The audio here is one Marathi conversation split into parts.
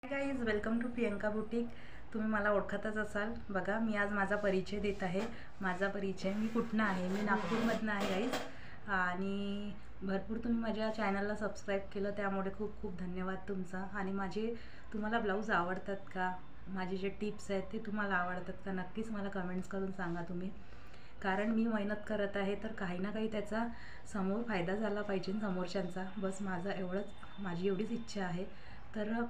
High guys, welcome to Priyanka boutique. तुम्ही मला ओळखतच असाल. बघा, मी आज माझा परिचय देत आहे. माझा परिचय, मी कुठनं आहे, मी नागपूरमधनं आहे गाईज. आणि भरपूर तुम्ही माझ्या चॅनलला सबस्क्राईब केलं, त्यामुळे खूप खूप धन्यवाद तुमचा. आणि तुम्हाला ब्लाऊज आवडतात का, माझे जे टिप्स आहेत ते तुम्हाला आवडतात का, नक्कीच मला कमेंट्स करून सांगा तुम्ही. कारण मी मेहनत करत आहे, तर काही ना काही त्याचा समोर फायदा झाला पाहिजे समोरच्यांचा. बस माझी एवढीच इच्छा आहे. तर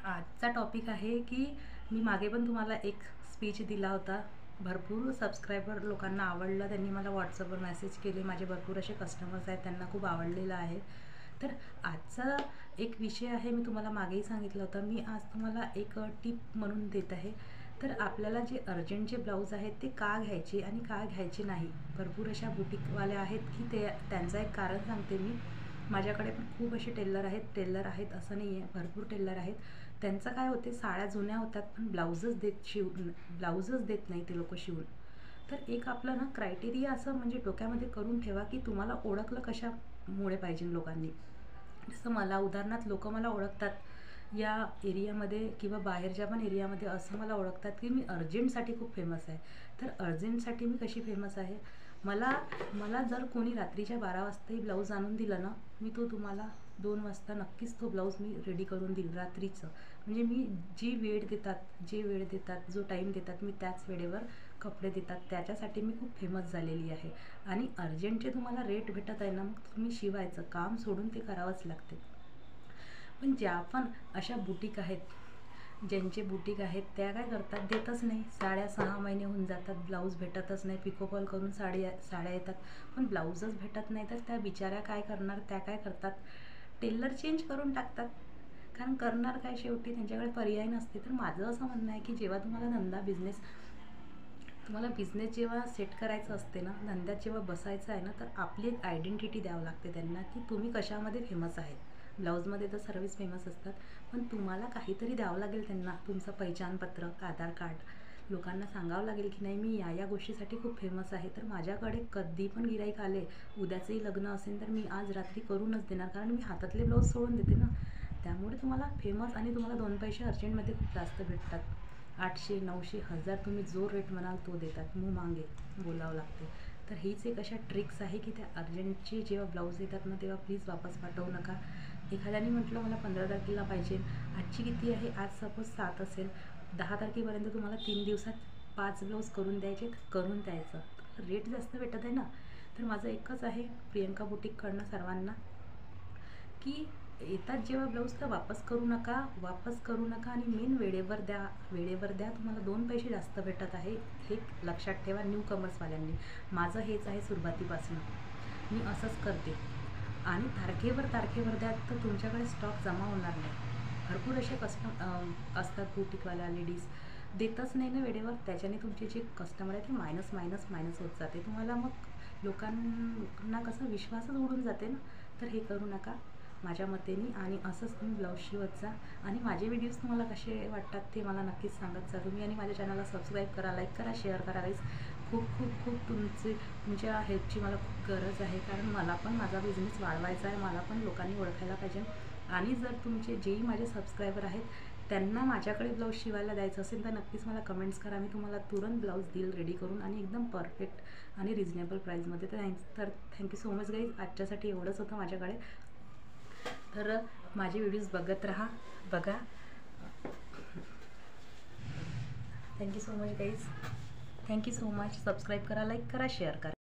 आजचा टॉपिक आहे की मी मागे पण तुम्हाला एक स्पीच दिला होता. भरपूर सबस्क्रायबर लोकांना आवडलं, त्यांनी मला व्हॉट्सअपवर मेसेज केले. माझे भरपूर असे कस्टमर्स आहेत, त्यांना खूप आवडलेलं आहे. तर आजचा एक विषय आहे, मी तुम्हाला मागेही सांगितलं होतं, मी आज तुम्हाला एक टिप म्हणून देत आहे. तर आपल्याला जे अर्जंटचे ब्लाऊज आहेत ते का घ्यायचे आणि का घ्यायचे नाही. भरपूर अशा बुटीकवाल्या आहेत की त्यांचं एक कारण सांगते मी. माझ्याकडे पण खूप असे टेलर आहेत असं नाही आहे, भरपूर टेलर आहेत. त्यांचं काय होते, साड्या जुन्या होतात पण ब्लाऊजच देत नाही ते लोक शिवून. तर एक आपलं ना क्रायटेरिया असं म्हणजे डोक्यामध्ये करून ठेवा की तुम्हाला ओळखलं कशामुळे पाहिजे लोकांनी. जसं मला उदाहरणार्थ लोक मला ओळखतात या एरियामध्ये किंवा बाहेरच्या पण एरियामध्ये, असं मला ओळखतात की मी अर्जंटसाठी खूप फेमस आहे. तर अर्जंटसाठी मी कशी फेमस आहे, मला जर कोणी रात्रीच्या 12 वाजताही ब्लाऊज आणून दिला ना, मी तो तुम्हाला 2 वाजता नक्कीच तो ब्लाऊज मी रेडी करून देईल रात्रीचं. म्हणजे मी जे वेळ देतात, जो टाईम देतात, मी त्याच वेळेवर कपडे देतात. त्याच्यासाठी मी खूप फेमस झालेली आहे. आणि अर्जंटचे तुम्हाला रेट भेटत आहे ना, मग तुम्ही शिवायचं काम सोडून ते करावंच लागते. पण ज्या पण अशा बुटीक आहेत, ज्यांचे बुटीक आहेत, त्या काय करतात, देतच नाही. साड्या 6 महिने होऊन जातात, ब्लाऊज भेटतच नाही. पिकोफॉल करून साड्या येतात, पण ब्लाऊजच भेटत नाही. तर त्या बिचाऱ्या काय करणार, त्या काय करतात, टेलर चेंज करून टाकतात. कारण करणार काय, शेवटी त्यांच्याकडे पर्याय नसते. तर माझं असं म्हणणं आहे की जेव्हा तुम्हाला बिझनेस जेव्हा सेट करायचं असते ना, धंद्यात जेव्हा बसायचं आहे ना, तर आपली एक आयडेंटिटी द्यावं लागते त्यांना की तुम्ही कशामध्ये फेमस आहे. ब्लाऊजमध्ये तर सर्वच फेमस असतात, पण तुम्हाला काहीतरी द्यावं लागेल त्यांना, तुमचं पहिचानपत्र, आधार कार्ड. लोकांना सांगावं लागेल की नाही, मी या गोष्टीसाठी खूप फेमस आहे. तर माझ्याकडे कधी पण गिऱ्हाईक आले, उद्याचंही लग्न असेल तर मी आज रात्री करूनच देणार, कारण मी हातातले ब्लाऊज सोडून देते ना. त्यामुळे तुम्हाला फेमस आणि तुम्हाला 2 पैसे अर्जंटमध्ये खूप जास्त भेटतात. 800, 900, 1000 तुम्ही जो रेट म्हणाल तो देतात. मुँह मागे बोलावं लागते. तर हीच एक अशा ट्रिक्स आहे की त्या अर्जंटचे जेव्हा ब्लाऊज येतात ना, तेव्हा प्लीज वापस पाठवू नका. एखाद्याने म्हटलं मला 15 तारखेला पाहिजे, आजची किती आहे, आज सपोज 7 असेल, 10 तारखेपर्यंत तुम्हाला 3 दिवसात 5 ब्लाऊज करून द्यायचे, करून द्यायचं. रेट जास्त भेटत आहे ना. तर माझं एकच आहे प्रियंका बुटीककडनं सर्वांना की येतात जेव्हा ब्लाऊज तर वापस करू नका. आणि मेन वेळेवर द्या. तुम्हाला 2 पैसे जास्त भेटत आहे, हे लक्षात ठेवा. न्यू कमर्सवाल्यांनी माझं हेच आहे, सुरुवातीपासून मी असंच करते. आणि तारखेवर द्या, तर तुमच्याकडे स्टॉक जमा होणार नाही. भरपूर असे असतात बुटीकवाल्या लेडीज, देतच नाही ना वेळेवर. त्याच्याने तुमचे जे कस्टमर आहे ते मायनस होत जाते. तुम्हाला मग लोकांना कसं विश्वासच उडून जाते ना. तर हे करू नका माझ्या मतेने. आणि असंच तुम्ही ब्लाऊज शिवत जा. आणि माझे व्हिडिओज तुम्हाला कसे वाटतात ते मला नक्कीच सांगत जा तुम्ही. आणि माझ्या चॅनलला सबस्क्राईब करा, लाईक करा, शेअर करा गाईज. खूप तुमच्या हेल्पची मला खूप गरज आहे. कारण मला पण माझा बिझनेस वाढवायचा आहे, मला पण लोकांनी ओळखायला पाहिजे. आणि जर तुमचे जेही माझे सबस्क्रायबर आहेत त्यांना माझ्याकडे ब्लाऊज शिवायला द्यायचं असेल तर नक्कीच मला कमेंट्स करा. मी तुम्हाला तुरंत ब्लाऊज देईल रेडी करून, आणि एकदम परफेक्ट आणि रिजनेबल प्राईजमध्ये. तर थँक्यू सो मच गाईज. आजच्यासाठी एवढंच होतं माझ्याकडे. तर माझे व्हिडिओज बघा. Thank you so much guys. Thank you so much. Subscribe करा, लाईक करा, शेअर करा.